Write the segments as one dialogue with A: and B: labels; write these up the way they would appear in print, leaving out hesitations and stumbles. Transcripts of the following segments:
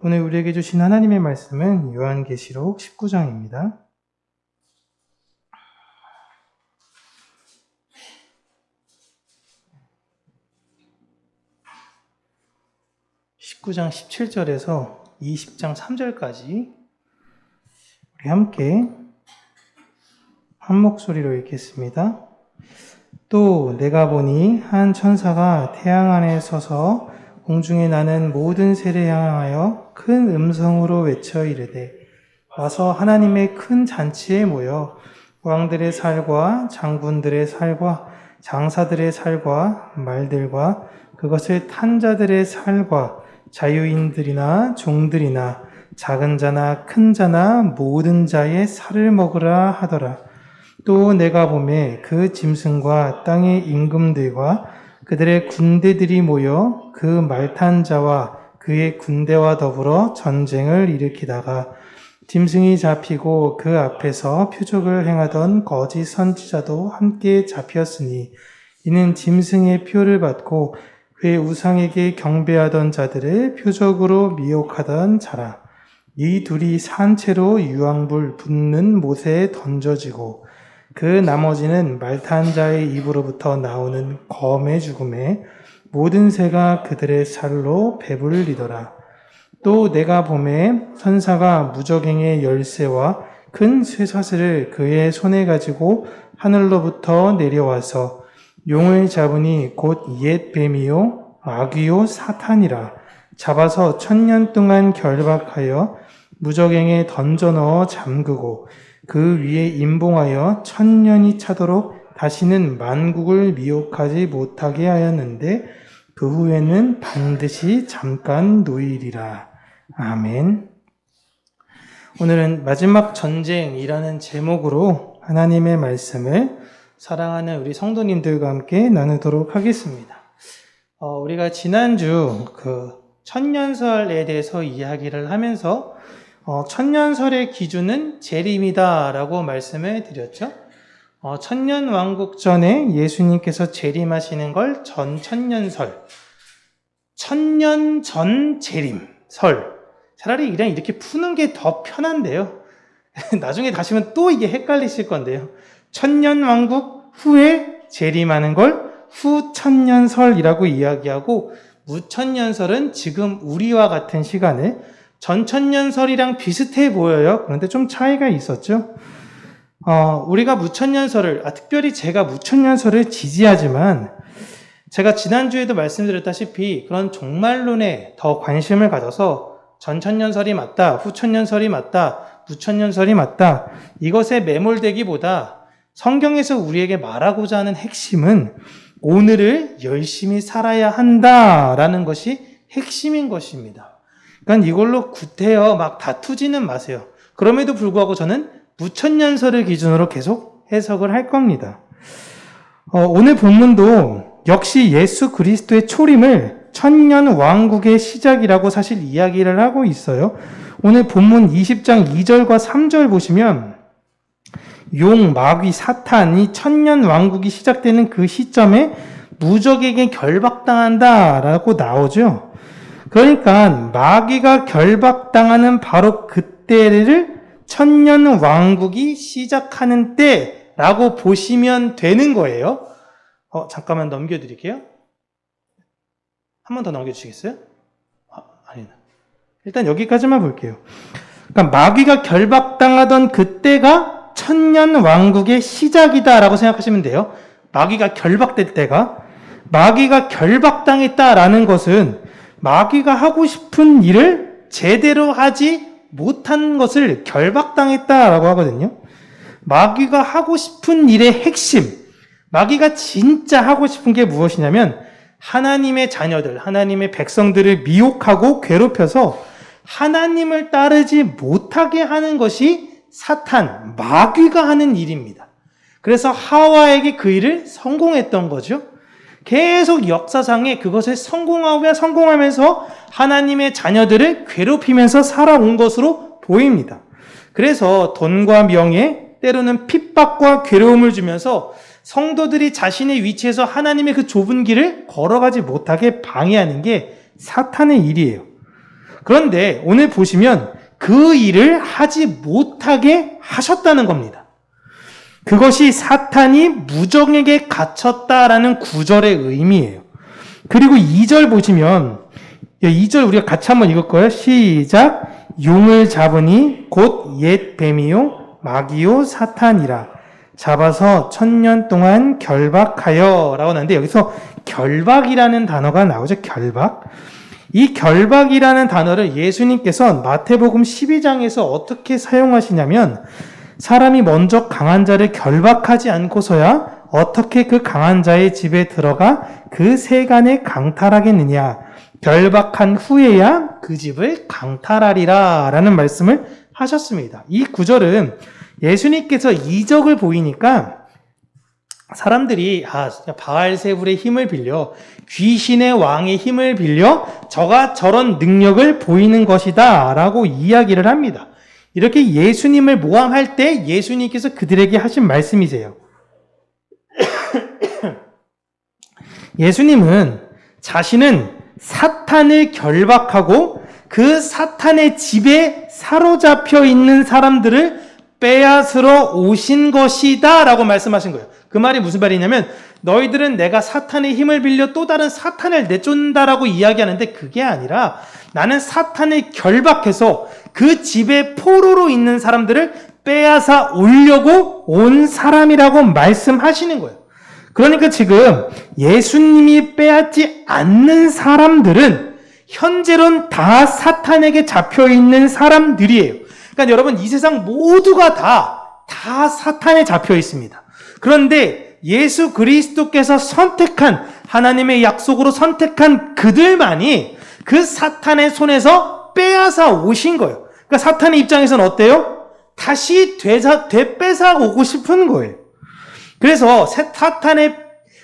A: 오늘 우리에게 주신 하나님의 말씀은 요한계시록 19장입니다. (19장) 17절에서 20장 3절까지 우리 함께 한 목소리로 읽겠습니다. 또 내가 보니 한 천사가 태양 안에 서서 공중에 나는 모든 새를 향하여 큰 음성으로 외쳐 이르되 와서 하나님의 큰 잔치에 모여 왕들의 살과 장군들의 살과 장사들의 살과 말들과 그것을 탄 자들의 살과 자유인들이나 종들이나 작은 자나 큰 자나 모든 자의 살을 먹으라 하더라. 또 내가 보매 그 짐승과 땅의 임금들과 그들의 군대들이 모여 그 말탄 자와 그의 군대와 더불어 전쟁을 일으키다가 짐승이 잡히고 그 앞에서 표적을 행하던 거짓 선지자도 함께 잡혔으니 이는 짐승의 표를 받고 그의 우상에게 경배하던 자들을 표적으로 미혹하던 자라. 이 둘이 산채로 유황불 붙는 못에 던져지고 그 나머지는 말탄 자의 입으로부터 나오는 검의 죽음에 모든 새가 그들의 살로 배불리더라. 또 내가 보매 천사가 무저갱의 열쇠와 큰 쇠사슬을 그의 손에 가지고 하늘로부터 내려와서 용을 잡으니 곧 옛 뱀이요 마귀요 사탄이라. 잡아서 1000년 동안 결박하여 무저갱에 던져 넣어 잠그고 그 위에 임봉하여 1000년이 차도록 다시는 만국을 미혹하지 못하게 하였는데 그 후에는 반드시 잠깐 놓이리라. 아멘. 오늘은 마지막 전쟁이라는 제목으로 하나님의 말씀을 사랑하는 우리 성도님들과 함께 나누도록 하겠습니다. 우리가 지난주 천년설에 대해서 이야기를 하면서 천년설의 기준은 재림이다라고 말씀을 드렸죠. 천년왕국 전에 예수님께서 재림하시는 걸 전천년설, 천년 전 재림설. 차라리 그냥 이렇게 푸는 게 더 편한데요. 나중에 다시면 또 이게 헷갈리실 건데요. 천년왕국 후에 재림하는 걸 후천년설이라고 이야기하고, 무천년설은 지금 우리와 같은 시간을 전천년설이랑 비슷해 보여요. 그런데 좀 차이가 있었죠. 우리가 무천년설을, 특별히 제가 무천년설을 지지하지만, 제가 지난주에도 말씀드렸다시피 그런 종말론에 더 관심을 가져서 전천년설이 맞다, 후천년설이 맞다, 무천년설이 맞다, 이것에 매몰되기보다 성경에서 우리에게 말하고자 하는 핵심은 오늘을 열심히 살아야 한다라는 것이 핵심인 것입니다. 그러니까 이걸로 구태여 막 다투지는 마세요. 그럼에도 불구하고 저는 무천년설을 기준으로 계속 해석을 할 겁니다. 오늘 본문도 역시 예수 그리스도의 초림을 천년 왕국의 시작이라고 사실 이야기를 하고 있어요. 오늘 본문 20장 2절과 3절 보시면 용, 마귀, 사탄이 천년 왕국이 시작되는 그 시점에 무적에게 결박당한다라고 나오죠. 그러니까 마귀가 결박당하는 바로 그때를 천년 왕국이 시작하는 때라고 보시면 되는 거예요. 잠깐만 넘겨드릴게요. 한 번 더 넘겨주시겠어요? 아니다. 일단 여기까지만 볼게요. 그러니까 마귀가 결박당하던 그때가 천년 왕국의 시작이다라고 생각하시면 돼요. 마귀가 결박될 때가. 마귀가 결박당했다라는 것은 마귀가 하고 싶은 일을 제대로 하지 못한 것을 결박당했다라고 하거든요. 마귀가 하고 싶은 일의 핵심, 마귀가 진짜 하고 싶은 게 무엇이냐면 하나님의 자녀들, 하나님의 백성들을 미혹하고 괴롭혀서 하나님을 따르지 못하게 하는 것이 사탄, 마귀가 하는 일입니다. 그래서 하와에게 그 일을 성공했던 거죠. 계속 역사상에 그것을 성공하면서 하나님의 자녀들을 괴롭히면서 살아온 것으로 보입니다. 그래서 돈과 명예, 때로는 핍박과 괴로움을 주면서 성도들이 자신의 위치에서 하나님의 그 좁은 길을 걸어가지 못하게 방해하는 게 사탄의 일이에요. 그런데 오늘 보시면 그 일을 하지 못하게 하셨다는 겁니다. 그것이 사탄이 무정에게 갇혔다라는 구절의 의미예요. 그리고 2절 보시면 2절 우리가 같이 한번 읽을 거예요. 시작. 용을 잡으니 곧 옛 뱀이요 마귀요 사탄이라 잡아서 1000년 동안 결박하여 라고 하는데 여기서 결박이라는 단어가 나오죠. 결박. 이 결박이라는 단어를 예수님께서 마태복음 12장에서 어떻게 사용하시냐면 사람이 먼저 강한 자를 결박하지 않고서야 어떻게 그 강한 자의 집에 들어가 그 세간에 강탈하겠느냐. 결박한 후에야 그 집을 강탈하리라 라는 말씀을 하셨습니다. 이 구절은 예수님께서 이적을 보이니까 사람들이 바알세불의 힘을 빌려 귀신의 왕의 힘을 빌려 저가 저런 능력을 보이는 것이다 라고 이야기를 합니다. 이렇게 예수님을 모함할 때 예수님께서 그들에게 하신 말씀이세요. 예수님은 자신은 사탄을 결박하고 그 사탄의 집에 사로잡혀 있는 사람들을 빼앗으러 오신 것이다 라고 말씀하신 거예요. 그 말이 무슨 말이냐면 너희들은 내가 사탄의 힘을 빌려 또 다른 사탄을 내쫓는다라고 이야기하는데 그게 아니라 나는 사탄을 결박해서 그 집에 포로로 있는 사람들을 빼앗아 오려고 온 사람이라고 말씀하시는 거예요. 그러니까 지금 예수님이 빼앗지 않는 사람들은 현재론 다 사탄에게 잡혀있는 사람들이에요. 그러니까 여러분 이 세상 모두가 다 사탄에 잡혀 있습니다. 그런데 예수 그리스도께서 선택한 하나님의 약속으로 선택한 그들만이 그 사탄의 손에서 빼앗아 오신 거예요. 그러니까 사탄의 입장에서는 어때요? 다시 되뺏아 오고 싶은 거예요. 그래서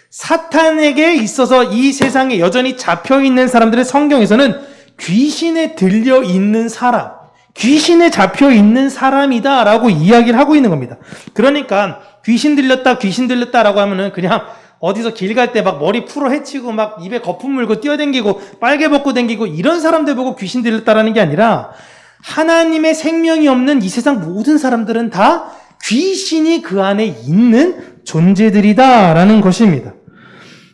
A: 사탄에게 있어서 이 세상에 여전히 잡혀있는 사람들의 성경에서는 귀신에 들려있는 사람, 귀신에 잡혀있는 사람이다 라고 이야기를 하고 있는 겁니다. 그러니까 귀신 들렸다라고 하면은 그냥 어디서 길 갈 때 막 머리 풀어 헤치고 막 입에 거품 물고 뛰어댕기고 빨개 벗고 댕기고 이런 사람들 보고 귀신 들렸다라는 게 아니라 하나님의 생명이 없는 이 세상 모든 사람들은 다 귀신이 그 안에 있는 존재들이다라는 것입니다.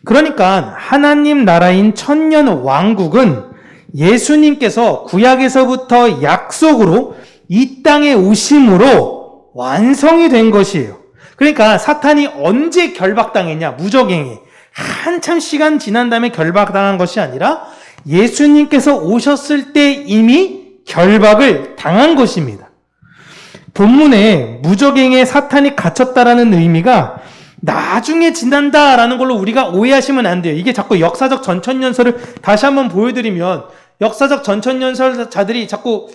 A: 그러니까 하나님 나라인 천년 왕국은 예수님께서 구약에서부터 약속으로 이 땅에 오심으로 완성이 된 것이에요. 그러니까 사탄이 언제 결박당했냐? 무적행위. 한참 시간 지난 다음에 결박당한 것이 아니라 예수님께서 오셨을 때 이미 결박을 당한 것입니다. 본문에 무적행위에 사탄이 갇혔다라는 의미가 나중에 지난다라는 걸로 우리가 오해하시면 안 돼요. 이게 자꾸 역사적 전천년설을 다시 한번 보여드리면 역사적 전천년설자들이 자꾸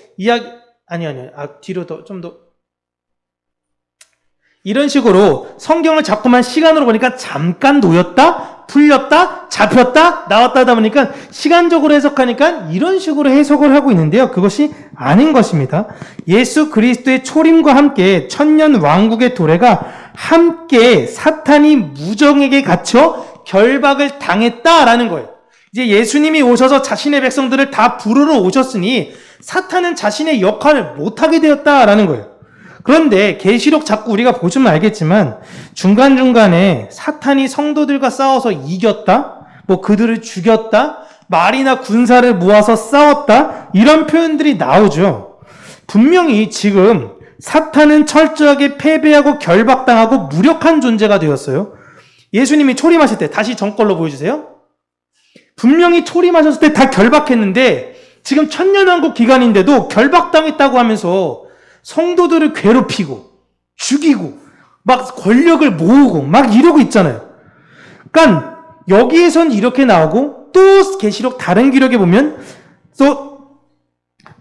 A: 뒤로 좀 더 이런 식으로 성경을 자꾸만 시간으로 보니까 잠깐 놓였다, 풀렸다, 잡혔다, 나왔다 하다 보니까 시간적으로 해석하니까 이런 식으로 해석을 하고 있는데요. 그것이 아닌 것입니다. 예수 그리스도의 초림과 함께 천년 왕국의 도래가 함께 사탄이 무정에게 갇혀 결박을 당했다라는 거예요. 이제 예수님이 오셔서 자신의 백성들을 다 부르러 오셨으니 사탄은 자신의 역할을 못하게 되었다라는 거예요. 그런데 계시록 자꾸 우리가 보시면 알겠지만 중간중간에 사탄이 성도들과 싸워서 이겼다, 그들을 죽였다, 말이나 군사를 모아서 싸웠다 이런 표현들이 나오죠. 분명히 지금 사탄은 철저하게 패배하고 결박당하고 무력한 존재가 되었어요. 예수님이 초림하실 때 다시 전걸로 보여주세요. 분명히 초림하셨을 때 다 결박했는데 지금 천년왕국 기간인데도 결박당했다고 하면서 성도들을 괴롭히고 죽이고 막 권력을 모으고 막 이러고 있잖아요. 그러니까 여기에선 이렇게 나오고 또 계시록 다른 기록에 보면 또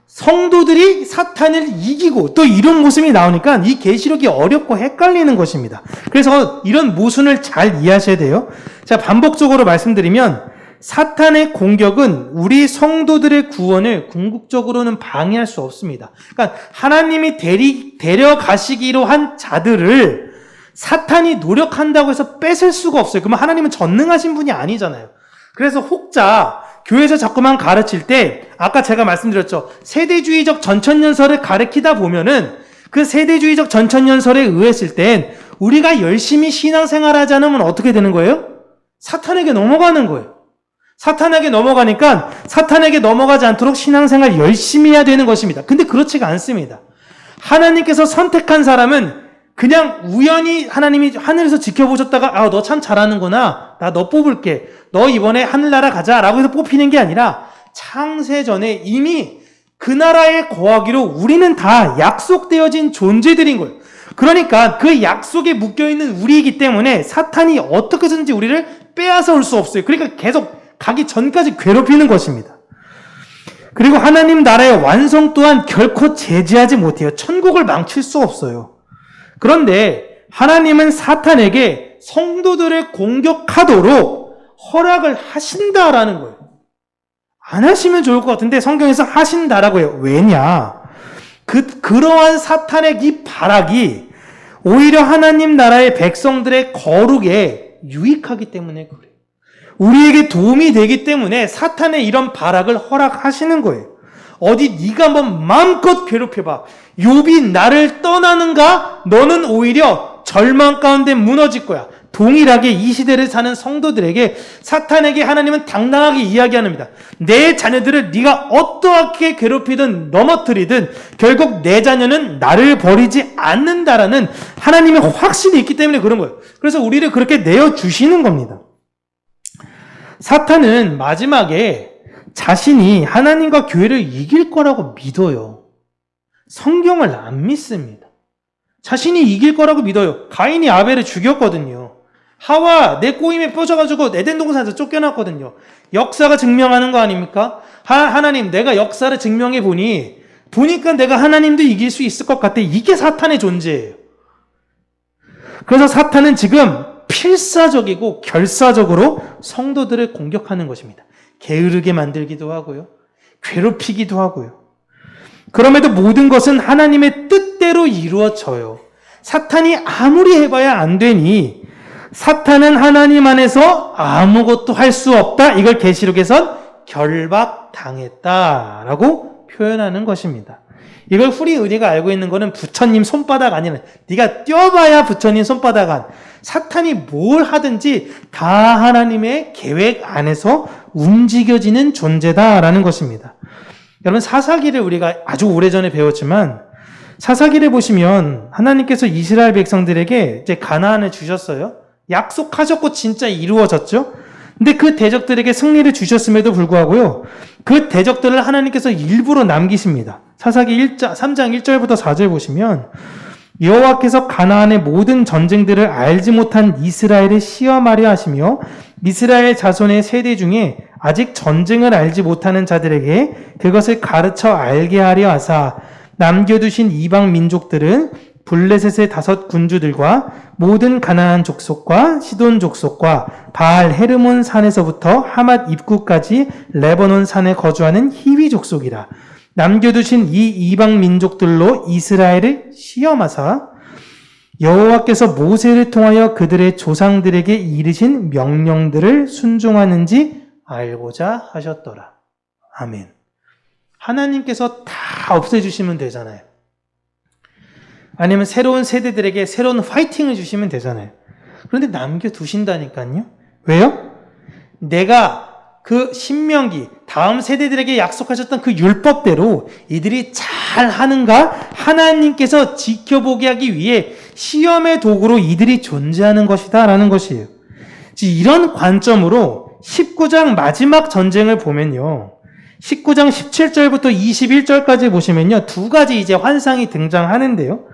A: 성도들이 사탄을 이기고 또 이런 모습이 나오니까 이 계시록이 어렵고 헷갈리는 것입니다. 그래서 이런 모순을 잘 이해하셔야 돼요. 자, 반복적으로 말씀드리면 사탄의 공격은 우리 성도들의 구원을 궁극적으로는 방해할 수 없습니다. 그러니까 하나님이 데려가시기로 한 자들을 사탄이 노력한다고 해서 뺏을 수가 없어요. 그러면 하나님은 전능하신 분이 아니잖아요. 그래서 혹자 교회에서 자꾸만 가르칠 때 아까 제가 말씀드렸죠. 세대주의적 전천년설을 가르치다 보면은 그 세대주의적 전천년설에 의했을 땐 우리가 열심히 신앙생활하지 않으면 어떻게 되는 거예요? 사탄에게 넘어가는 거예요. 사탄에게 넘어가니까 사탄에게 넘어가지 않도록 신앙생활 열심히 해야 되는 것입니다. 근데 그렇지가 않습니다. 하나님께서 선택한 사람은 그냥 우연히 하나님이 하늘에서 지켜보셨다가 너 참 잘하는구나. 나 너 뽑을게. 너 이번에 하늘나라 가자. 라고 해서 뽑히는 게 아니라 창세전에 이미 그 나라에 거하기로 우리는 다 약속되어진 존재들인 거예요. 그러니까 그 약속에 묶여있는 우리이기 때문에 사탄이 어떻게든지 우리를 빼앗아 올 수 없어요. 그러니까 계속 가기 전까지 괴롭히는 것입니다. 그리고 하나님 나라의 완성 또한 결코 제지하지 못해요. 천국을 망칠 수 없어요. 그런데 하나님은 사탄에게 성도들을 공격하도록 허락을 하신다라는 거예요. 안 하시면 좋을 것 같은데 성경에서 하신다라고 해요. 왜냐? 그러한 사탄의 이 발악이 오히려 하나님 나라의 백성들의 거룩에 유익하기 때문에 그래요. 우리에게 도움이 되기 때문에 사탄의 이런 발악을 허락하시는 거예요. 어디 네가 한번 마음껏 괴롭혀봐. 욥이 나를 떠나는가? 너는 오히려 절망 가운데 무너질 거야. 동일하게 이 시대를 사는 성도들에게 사탄에게 하나님은 당당하게 이야기합니다. 내 자녀들을 네가 어떠하게 괴롭히든 넘어뜨리든 결국 내 자녀는 나를 버리지 않는다라는 하나님의 확신이 있기 때문에 그런 거예요. 그래서 우리를 그렇게 내어주시는 겁니다. 사탄은 마지막에 자신이 하나님과 교회를 이길 거라고 믿어요. 성경을 안 믿습니다. 자신이 이길 거라고 믿어요. 가인이 아벨을 죽였거든요. 하와 내 꼬임에 뻗어가지고 에덴 동산에서 쫓겨났거든요. 역사가 증명하는 거 아닙니까? 하나님 내가 역사를 증명해 보니까 내가 하나님도 이길 수 있을 것 같아. 이게 사탄의 존재예요. 그래서 사탄은 지금 필사적이고 결사적으로 성도들을 공격하는 것입니다. 게으르게 만들기도 하고요. 괴롭히기도 하고요. 그럼에도 모든 것은 하나님의 뜻대로 이루어져요. 사탄이 아무리 해봐야 안 되니 사탄은 하나님 안에서 아무것도 할 수 없다. 이걸 계시록에선 결박당했다라고 표현하는 것입니다. 이걸 후리 의리가 알고 있는 거는 부처님 손바닥 아니라 네가 뛰어봐야 부처님 손바닥 안. 사탄이 뭘 하든지 다 하나님의 계획 안에서 움직여지는 존재다라는 것입니다. 여러분 사사기를 우리가 아주 오래전에 배웠지만 사사기를 보시면 하나님께서 이스라엘 백성들에게 이제 가나안을 주셨어요. 약속하셨고 진짜 이루어졌죠. 근데 그 대적들에게 승리를 주셨음에도 불구하고요. 그 대적들을 하나님께서 일부러 남기십니다. 사사기 3장 1절부터 4절 보시면 여호와께서 가나안의 모든 전쟁들을 알지 못한 이스라엘을 시험하려 하시며 이스라엘 자손의 세대 중에 아직 전쟁을 알지 못하는 자들에게 그것을 가르쳐 알게 하려 하사 남겨두신 이방 민족들은 블레셋의 5 군주들과 모든 가나안 족속과 시돈 족속과 바알 헤르몬 산에서부터 하맛 입구까지 레바논 산에 거주하는 히위 족속이라. 남겨두신 이 이방 민족들로 이스라엘을 시험하사 여호와께서 모세를 통하여 그들의 조상들에게 이르신 명령들을 순종하는지 알고자 하셨더라. 아멘. 하나님께서 다 없애주시면 되잖아요. 아니면 새로운 세대들에게 새로운 화이팅을 주시면 되잖아요. 그런데 남겨두신다니까요. 왜요? 내가 그 신명기 다음 세대들에게 약속하셨던 그 율법대로 이들이 잘 하는가 하나님께서 지켜보게 하기 위해 시험의 도구로 이들이 존재하는 것이다 라는 것이에요. 이런 관점으로 19장 마지막 전쟁을 보면요. 19장 17절부터 21절까지 보시면요. 2가지 이제 환상이 등장하는데요.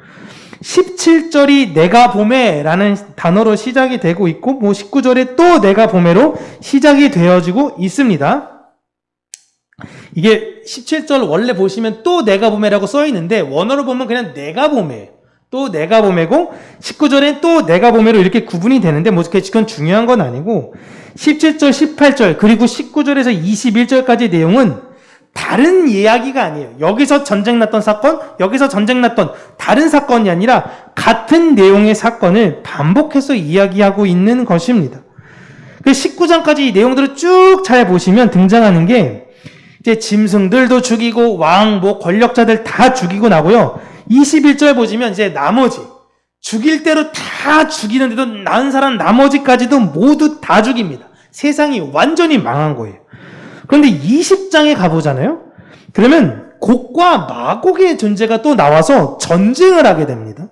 A: 17절이 내가 보매 라는 단어로 시작이 되고 있고 19절에 또 내가 보매로 시작이 되어지고 있습니다. 이게 17절 원래 보시면 또 내가 보매라고 써 있는데 원어로 보면 그냥 내가 보매 또 내가 보매고 19절엔 또 내가 보매로 이렇게 구분이 되는데 뭐 그건 중요한 건 아니고 17절, 18절 그리고 19절에서 21절까지 내용은 다른 이야기가 아니에요. 여기서 전쟁 났던 사건, 여기서 전쟁 났던 다른 사건이 아니라 같은 내용의 사건을 반복해서 이야기하고 있는 것입니다. 그 19장까지 이 내용들을 쭉 잘 보시면 등장하는 게 이제 짐승들도 죽이고 왕, 권력자들 다 죽이고 나고요. 21절 보시면 이제 나머지 죽일 대로 다 죽이는데도 난 사람 나머지까지도 모두 다 죽입니다. 세상이 완전히 망한 거예요. 그런데 20장에 가보잖아요. 그러면 곡과 마곡의 존재가 또 나와서 전쟁을 하게 됩니다.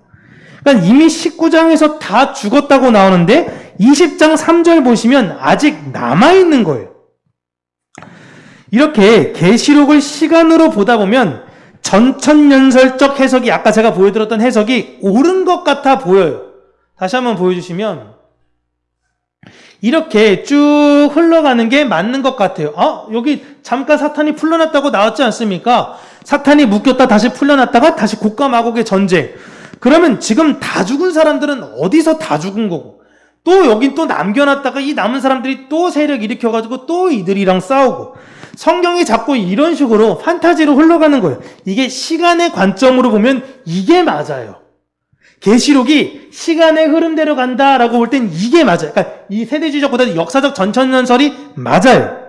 A: 그러니까 이미 19장에서 다 죽었다고 나오는데 20장 3절 보시면 아직 남아있는 거예요. 이렇게 계시록을 시간으로 보다 보면 전천연설적 해석이 아까 제가 보여드렸던 해석이 옳은 것 같아 보여요. 다시 한번 보여주시면 이렇게 쭉 흘러가는 게 맞는 것 같아요. 여기 잠깐 사탄이 풀려났다고 나왔지 않습니까? 사탄이 묶였다 다시 풀려났다가 다시 곡과 마곡의 전쟁. 그러면 지금 다 죽은 사람들은 어디서 다 죽은 거고 또 여긴 또 남겨놨다가 이 남은 사람들이 또 세력 일으켜가지고 또 이들이랑 싸우고 성경이 자꾸 이런 식으로 판타지로 흘러가는 거예요. 이게 시간의 관점으로 보면 이게 맞아요. 계시록이 시간의 흐름대로 간다라고 볼 땐 이게 맞아요. 그러니까 이 세대주의적보다 역사적 전천연설이 맞아요.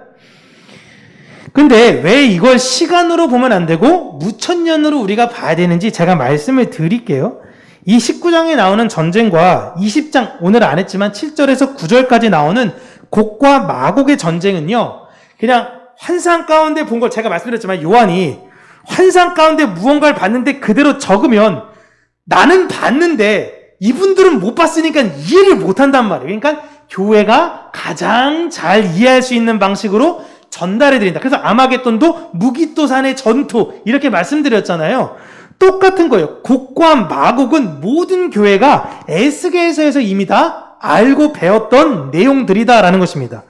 A: 근데 왜 이걸 시간으로 보면 안 되고 무천년으로 우리가 봐야 되는지 제가 말씀을 드릴게요. 이 19장에 나오는 전쟁과 20장, 오늘 안 했지만 7절에서 9절까지 나오는 곡과 마곡의 전쟁은요, 그냥 환상 가운데 본 걸 제가 말씀드렸지만 요한이 환상 가운데 무언가를 봤는데 그대로 적으면 나는 봤는데 이분들은 못 봤으니까 이해를 못 한단 말이에요. 그러니까 교회가 가장 잘 이해할 수 있는 방식으로 전달해 드린다. 그래서 아마겟돈도 무기또산의 전투 이렇게 말씀드렸잖아요. 똑같은 거예요. 곡과 마곡은 모든 교회가 에스겔서에서 이미 다 알고 배웠던 내용들이다라는 것입니다.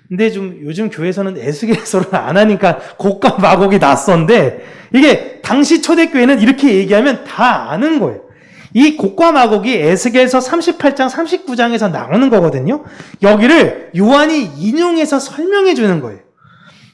A: 근데 좀 요즘 교회에서는 에스겔서를 안 하니까 곡과 마곡이 낯선데 이게 당시 초대교회는 이렇게 얘기하면 다 아는 거예요. 이 곡과 마곡이 에스겔서 38장, 39장에서 나오는 거거든요. 여기를 요한이 인용해서 설명해 주는 거예요.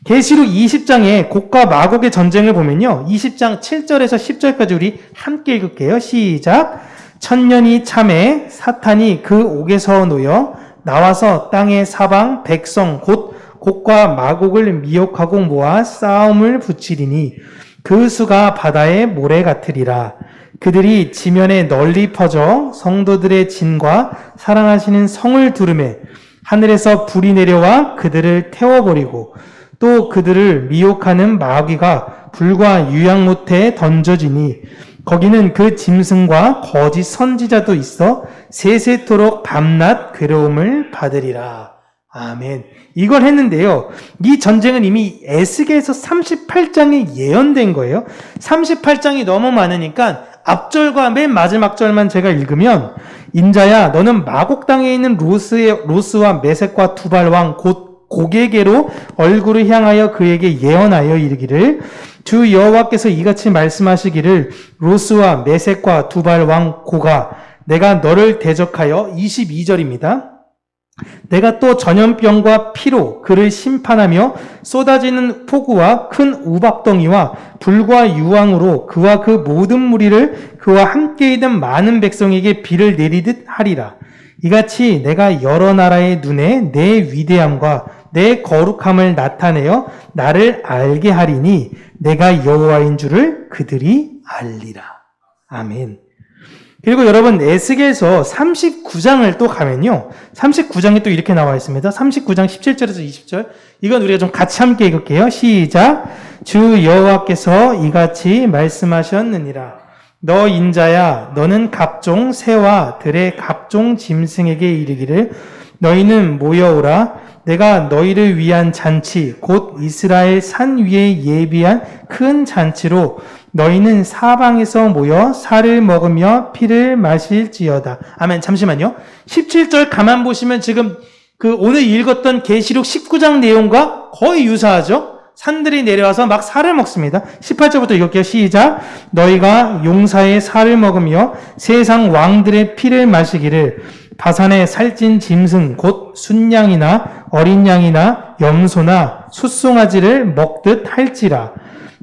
A: 계시록 20장에 곡과 마곡의 전쟁을 보면요. 20장 7절에서 10절까지 우리 함께 읽을게요. 시작. 천년이 참에 사탄이 그 옥에서 놓여 나와서 땅의 사방 백성 곧 곡과 마곡을 미혹하고 모아 싸움을 붙이리니 그 수가 바다의 모래 같으리라. 그들이 지면에 널리 퍼져 성도들의 진과 사랑하시는 성을 두르매 하늘에서 불이 내려와 그들을 태워버리고 또 그들을 미혹하는 마귀가 불과 유황못에 던져지니 거기는 그 짐승과 거짓 선지자도 있어 세세토록 밤낮 괴로움을 받으리라. 아멘. 이걸 했는데요. 이 전쟁은 이미 에스겔서 38장에 예언된 거예요. 38장이 너무 많으니까 앞절과 맨 마지막 절만 제가 읽으면 인자야 너는 마곡 땅에 있는 로스와 메섹과 두발왕 곧 고개계로 얼굴을 향하여 그에게 예언하여 이르기를 주 여호와께서 이같이 말씀하시기를 로스와 메섹과 두발 왕 고가 내가 너를 대적하여 22절입니다. 내가 또 전염병과 피로 그를 심판하며 쏟아지는 폭우와 큰 우박덩이와 불과 유황으로 그와 그 모든 무리를 그와 함께 있는 많은 백성에게 비를 내리듯 하리라. 이같이 내가 여러 나라의 눈에 내 위대함과 내 거룩함을 나타내어 나를 알게 하리니 내가 여호와인 줄을 그들이 알리라. 아멘. 그리고 여러분 에스겔서 39장을 또 가면요. 39장에 또 이렇게 나와 있습니다. 39장 17절에서 20절. 이건 우리가 좀 같이 함께 읽을게요. 시작. 주 여호와께서 이같이 말씀하셨느니라. 너 인자야 너는 각종 새와 들의 각종 짐승에게 이르기를 너희는 모여오라. 내가 너희를 위한 잔치 곧 이스라엘 산 위에 예비한 큰 잔치로 너희는 사방에서 모여 살을 먹으며 피를 마실지어다. 아멘. 잠시만요. 17절 가만 보시면 지금 그 오늘 읽었던 계시록 19장 내용과 거의 유사하죠. 산들이 내려와서 막 살을 먹습니다. 18절부터 읽을게요. 시작. 너희가 용사의 살을 먹으며 세상 왕들의 피를 마시기를 바산의 살찐 짐승 곧 순양이나 어린 양이나 염소나 숫송아지를 먹듯 할지라.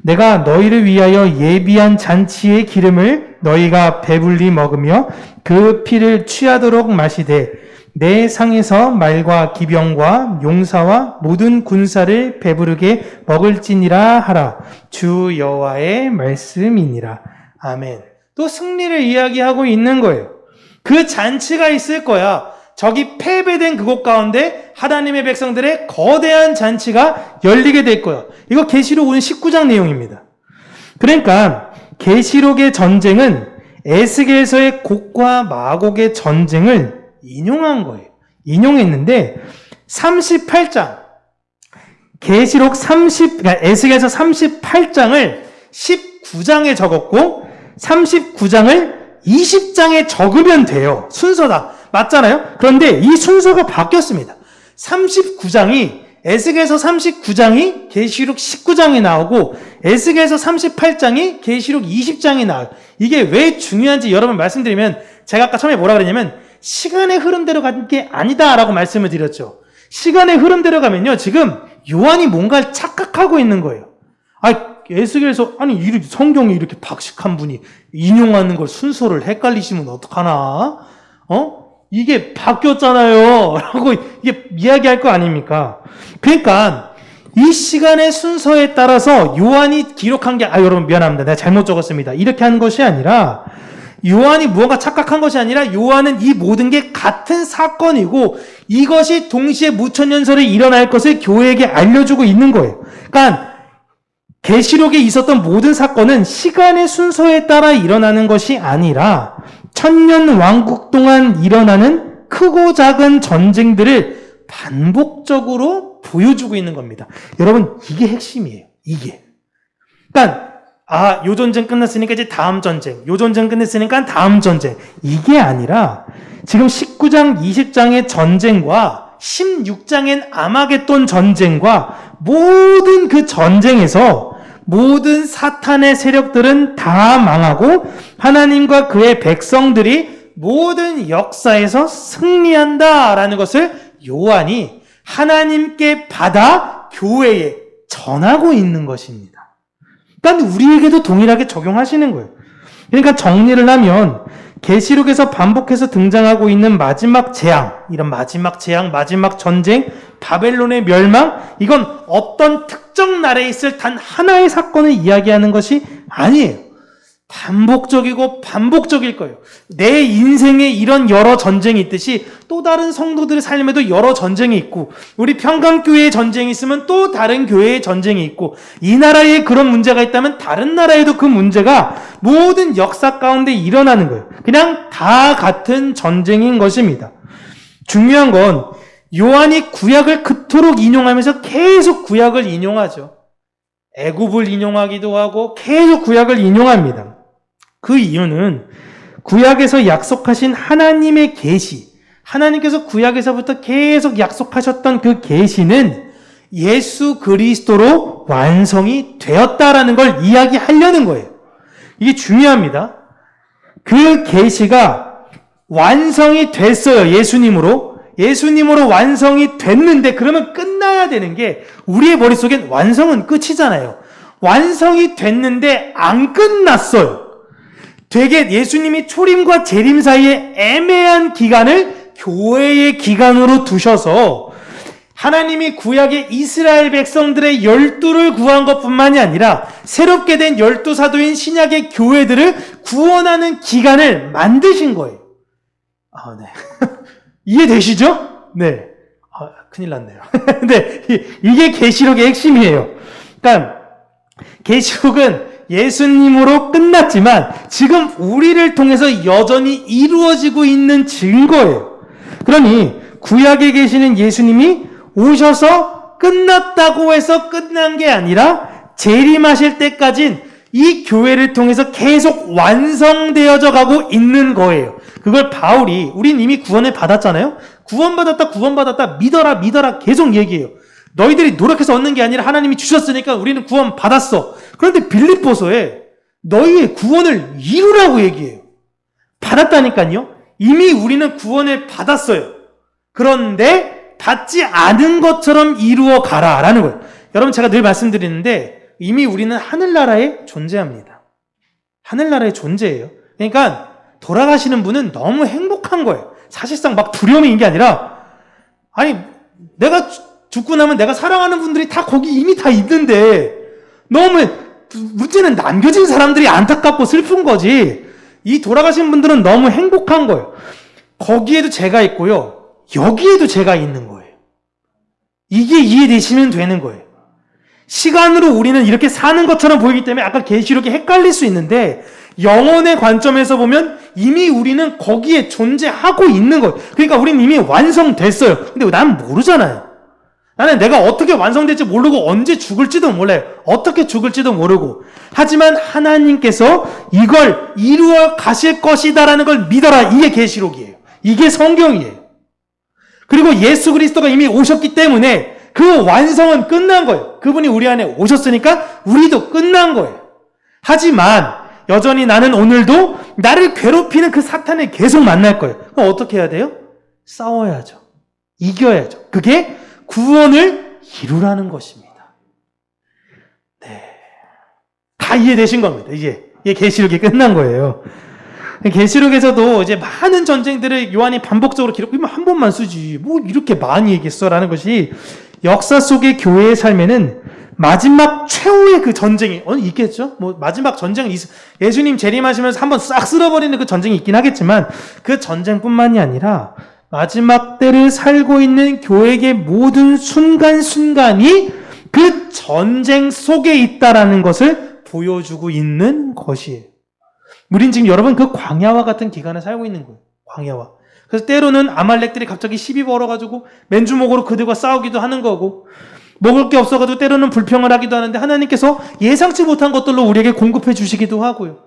A: 내가 너희를 위하여 예비한 잔치의 기름을 너희가 배불리 먹으며 그 피를 취하도록 마시되 내 상에서 말과 기병과 용사와 모든 군사를 배부르게 먹을지니라 하라. 주 여호와의 말씀이니라. 아멘. 또 승리를 이야기하고 있는 거예요. 그 잔치가 있을 거야. 저기 패배된 그곳 가운데 하나님의 백성들의 거대한 잔치가 열리게 될 거야. 이거 계시록 오늘 19장 내용입니다. 그러니까 계시록의 전쟁은 에스겔서의 곡과 마곡의 전쟁을 인용한 거예요. 인용했는데 38장 계시록 그러니까 에스겔서 38장을 19장에 적었고 39장을 20장에 적으면 돼요. 순서다. 맞잖아요? 그런데 이 순서가 바뀌었습니다. 39장이 에스겔서 39장이 계시록 19장에 나오고 에스겔서 38장이 계시록 20장에 나와요. 이게 왜 중요한지 여러분 말씀드리면 제가 아까 처음에 뭐라 그랬냐면 시간의 흐름대로 간 게 아니다라고 말씀을 드렸죠. 시간의 흐름대로 가면요. 지금 요한이 뭔가를 착각하고 있는 거예요. 에스겔서 성경이 이렇게 박식한 분이 인용하는 걸 순서를 헷갈리시면 어떡하나? 이게 바뀌었잖아요. 라고 이게 이야기할 거 아닙니까? 그러니까 이 시간의 순서에 따라서 요한이 기록한 게 여러분 미안합니다. 내가 잘못 적었습니다. 이렇게 하는 것이 아니라 요한이 무언가 착각한 것이 아니라 요한은 이 모든 게 같은 사건이고 이것이 동시에 무천년설에 일어날 것을 교회에게 알려주고 있는 거예요. 그러니까 계시록에 있었던 모든 사건은 시간의 순서에 따라 일어나는 것이 아니라 천년 왕국 동안 일어나는 크고 작은 전쟁들을 반복적으로 보여주고 있는 겁니다. 여러분, 이게 핵심이에요. 이게. 그러니까 요 전쟁 끝났으니까 이제 다음 전쟁, 요 전쟁 끝냈으니까 다음 전쟁. 이게 아니라 지금 19장, 20장의 전쟁과 16장엔 아마겟돈 전쟁과 모든 그 전쟁에서 모든 사탄의 세력들은 다 망하고 하나님과 그의 백성들이 모든 역사에서 승리한다라는 것을 요한이 하나님께 받아 교회에 전하고 있는 것입니다. 그러니까 우리에게도 동일하게 적용하시는 거예요. 그러니까 정리를 하면 계시록에서 반복해서 등장하고 있는 마지막 재앙, 이런 마지막 재앙, 마지막 전쟁, 바벨론의 멸망, 이건 어떤 특정 나라에 있을 단 하나의 사건을 이야기하는 것이 아니에요. 반복적이고 반복적일 거예요. 내 인생에 이런 여러 전쟁이 있듯이 또 다른 성도들의 삶에도 여러 전쟁이 있고 우리 평강교회의 전쟁이 있으면 또 다른 교회의 전쟁이 있고 이 나라에 그런 문제가 있다면 다른 나라에도 그 문제가 모든 역사 가운데 일어나는 거예요. 그냥 다 같은 전쟁인 것입니다. 중요한 건 요한이 구약을 그토록 인용하면서 계속 구약을 인용하죠. 애굽을 인용하기도 하고 계속 구약을 인용합니다. 그 이유는 구약에서 약속하신 하나님의 계시, 하나님께서 구약에서부터 계속 약속하셨던 그 계시는 예수 그리스도로 완성이 되었다라는 걸 이야기하려는 거예요. 이게 중요합니다. 그 계시가 완성이 됐어요. 예수님으로 완성이 됐는데 그러면 끝나야 되는 게 우리의 머릿속엔 완성은 끝이잖아요. 완성이 됐는데 안 끝났어요. 되게 예수님이 초림과 재림 사이에 애매한 기간을 교회의 기간으로 두셔서 하나님이 구약의 이스라엘 백성들의 12를 구한 것뿐만이 아니라 새롭게 된 12사도인 신약의 교회들을 구원하는 기간을 만드신 거예요. 네. 이해되시죠? 네. 큰일 났네요. 근데 이게 계시록의 핵심이에요. 그러니까 계시록은 예수님으로 끝났지만 지금 우리를 통해서 여전히 이루어지고 있는 증거예요. 그러니 구약에 계시는 예수님이 오셔서 끝났다고 해서 끝난 게 아니라 재림하실 때까진 이 교회를 통해서 계속 완성되어져 가고 있는 거예요. 그걸 바울이 우린 이미 구원을 받았잖아요. 구원받았다 믿어라 계속 얘기해요. 너희들이 노력해서 얻는 게 아니라 하나님이 주셨으니까 우리는 구원 받았어. 그런데 빌립보서에 너희의 구원을 이루라고 얘기해요. 받았다니까요. 이미 우리는 구원을 받았어요. 그런데 받지 않은 것처럼 이루어 가라라는 거예요. 여러분 제가 늘 말씀드리는데 이미 우리는 하늘나라에 존재합니다. 하늘나라에 존재해요. 그러니까 돌아가시는 분은 너무 행복한 거예요. 사실상 막 두려움이 있는 게 아니라, 아니, 내가 죽고 나면 내가 사랑하는 분들이 다 거기 이미 다 있는데, 너무, 문제는 남겨진 사람들이 안타깝고 슬픈 거지, 이 돌아가신 분들은 너무 행복한 거예요. 거기에도 제가 있고요, 여기에도 제가 있는 거예요. 이게 이해되시면 되는 거예요. 시간으로 우리는 이렇게 사는 것처럼 보이기 때문에 아까 계시록이 헷갈릴 수 있는데, 영혼의 관점에서 보면 이미 우리는 거기에 존재하고 있는 거예요. 그러니까 우리는 이미 완성됐어요. 근데 난 모르잖아요. 나는 내가 어떻게 완성될지 모르고 언제 죽을지도 몰라요. 어떻게 죽을지도 모르고. 하지만 하나님께서 이걸 이루어 가실 것이다라는 걸 믿어라. 이게 계시록이에요. 이게 성경이에요. 그리고 예수 그리스도가 이미 오셨기 때문에 그 완성은 끝난 거예요. 그분이 우리 안에 오셨으니까 우리도 끝난 거예요. 하지만 여전히 나는 오늘도 나를 괴롭히는 그 사탄을 계속 만날 거예요. 그럼 어떻게 해야 돼요? 싸워야죠. 이겨야죠. 그게 구원을 이루라는 것입니다. 네, 다 이해되신 겁니다. 이제 계시록이 끝난 거예요. 계시록에서도 이제 많은 전쟁들을 요한이 반복적으로 기록하면 한 번만 쓰지 뭐 이렇게 많이 얘기했어라는 것이 역사 속의 교회의 삶에는 마지막 최후의 그 전쟁이 있겠죠? 뭐 마지막 전쟁은 예수님 재림하시면서 한번 싹 쓸어버리는 그 전쟁이 있긴 하겠지만 그 전쟁뿐만이 아니라 마지막 때를 살고 있는 교회의 모든 순간순간이 그 전쟁 속에 있다라는 것을 보여주고 있는 것이에요. 우린 지금 여러분 그 광야와 같은 기간을 살고 있는 거예요. 광야와. 그래서 때로는 아말렉들이 갑자기 시비 벌어가지고 맨주먹으로 그들과 싸우기도 하는 거고, 먹을 게 없어가지고 때로는 불평을 하기도 하는데 하나님께서 예상치 못한 것들로 우리에게 공급해 주시기도 하고요.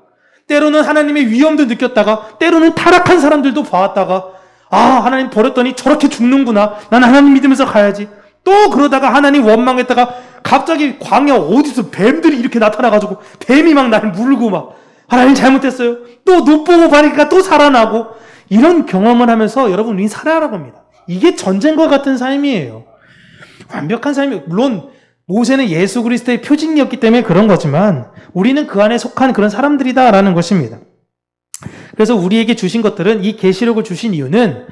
A: 때로는 하나님의 위험도 느꼈다가 때로는 타락한 사람들도 봐왔다가 하나님 버렸더니 저렇게 죽는구나. 나는 하나님 믿으면서 가야지. 또 그러다가 하나님 원망했다가 갑자기 광야 어디서 뱀들이 이렇게 나타나가지고 뱀이 막 나를 물고 막 하나님 잘못했어요. 또 눈 보고 바니까 또 살아나고 이런 경험을 하면서 여러분 우리 살아라고 합니다. 이게 전쟁과 같은 삶이에요. 완벽한 삶이 물론 모세는 예수 그리스도의 표징이었기 때문에 그런 거지만 우리는 그 안에 속한 그런 사람들이다라는 것입니다. 그래서 우리에게 주신 것들은 이 계시록을 주신 이유는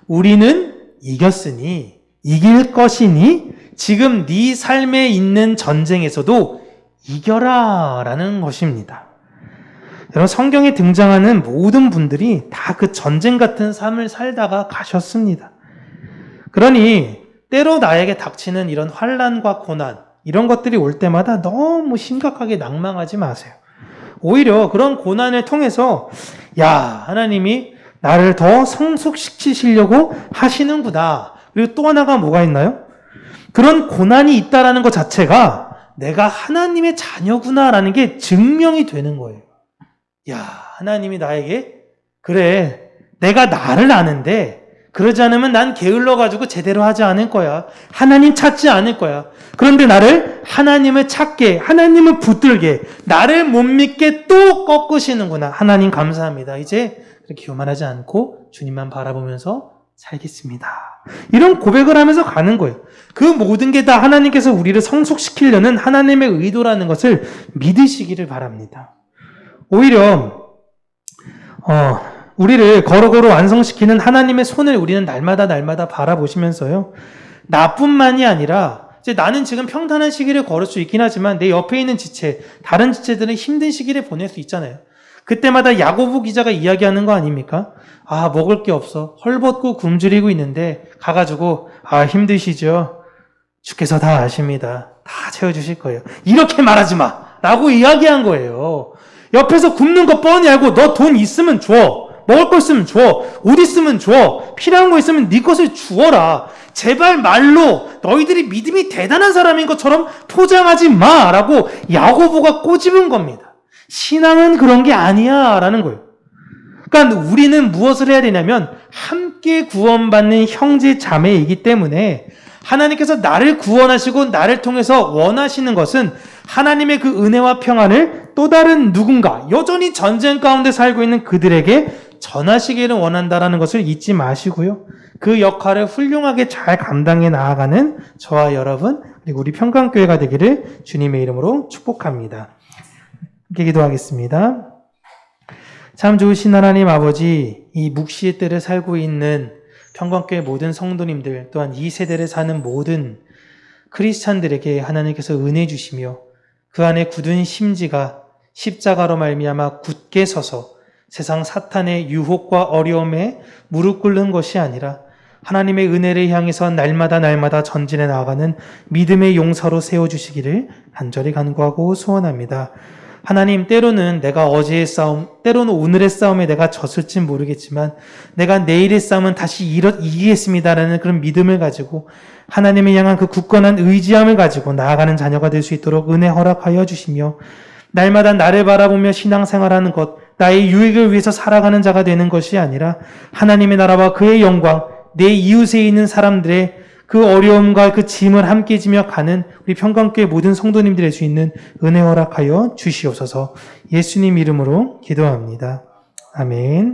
A: 우리는 이겼으니 이길 것이니 지금 네 삶에 있는 전쟁에서도 이겨라라는 것입니다. 여러분 성경에 등장하는 모든 분들이 다 그 전쟁 같은 삶을 살다가 가셨습니다. 그러니 때로 나에게 닥치는 이런 환난과 고난 이런 것들이 올 때마다 너무 심각하게 낭망하지 마세요. 오히려 그런 고난을 통해서 하나님이 나를 더 성숙시키시려고 하시는구나. 그리고 또 하나가 뭐가 있나요? 그런 고난이 있다라는 것 자체가 내가 하나님의 자녀구나라는 게 증명이 되는 거예요. 하나님이 나에게 그래 내가 나를 아는데 그러지 않으면 난 게을러가지고 제대로 하지 않을 거야. 하나님 찾지 않을 거야. 그런데 나를 하나님을 찾게, 하나님을 붙들게, 나를 못 믿게 또 꺾으시는구나. 하나님 감사합니다. 이제 그렇게 교만하지 않고 주님만 바라보면서 살겠습니다. 이런 고백을 하면서 가는 거예요. 그 모든 게 다 하나님께서 우리를 성숙시키려는 하나님의 의도라는 것을 믿으시기를 바랍니다. 오히려 우리를 거룩으로 완성시키는 하나님의 손을 우리는 날마다 바라보시면서요. 나뿐만이 아니라 이제 나는 지금 평탄한 시기를 걸을 수 있긴 하지만 내 옆에 있는 지체, 다른 지체들은 힘든 시기를 보낼 수 있잖아요. 그때마다 야고보 기자가 이야기하는 거 아닙니까? 먹을 게 없어. 헐벗고 굶주리고 있는데 가가지고 힘드시죠? 주께서 다 아십니다. 다 채워주실 거예요. 이렇게 말하지 마! 라고 이야기한 거예요. 옆에서 굶는 거 뻔히 알고 너 돈 있으면 줘. 먹을 거 있으면 줘. 옷 있으면 줘. 필요한 거 있으면 네 것을 주어라. 제발 말로 너희들이 믿음이 대단한 사람인 것처럼 포장하지 마. 라고 야고보가 꼬집은 겁니다. 신앙은 그런 게 아니야. 라는 거예요. 그러니까 우리는 무엇을 해야 되냐면 함께 구원받는 형제 자매이기 때문에 하나님께서 나를 구원하시고 나를 통해서 원하시는 것은 하나님의 그 은혜와 평안을 또 다른 누군가, 여전히 전쟁 가운데 살고 있는 그들에게 전하시기를 원한다라는 것을 잊지 마시고요. 그 역할을 훌륭하게 잘 감당해 나아가는 저와 여러분, 그리고 우리 평강교회가 되기를 주님의 이름으로 축복합니다. 함께 기도하겠습니다. 참 좋으신 하나님 아버지, 이 묵시의 때를 살고 있는 평강교회 모든 성도님들, 또한 이 세대를 사는 모든 크리스찬들에게 하나님께서 은혜 주시며 그 안에 굳은 심지가 십자가로 말미암아 굳게 서서 세상 사탄의 유혹과 어려움에 무릎 꿇는 것이 아니라 하나님의 은혜를 향해서 날마다 전진해 나아가는 믿음의 용사로 세워주시기를 간절히 간구하고 소원합니다. 하나님, 때로는 내가 어제의 싸움, 때로는 오늘의 싸움에 내가 졌을진 모르겠지만 내가 내일의 싸움은 다시 이기겠습니다라는 그런 믿음을 가지고 하나님을 향한 그 굳건한 의지함을 가지고 나아가는 자녀가 될 수 있도록 은혜 허락하여 주시며 날마다 나를 바라보며 신앙생활하는 것, 나의 유익을 위해서 살아가는 자가 되는 것이 아니라 하나님의 나라와 그의 영광, 내 이웃에 있는 사람들의 그 어려움과 그 짐을 함께 지며 가는 우리 평강교회 모든 성도님들이 될 수 있는 은혜 허락하여 주시옵소서. 예수님 이름으로 기도합니다. 아멘.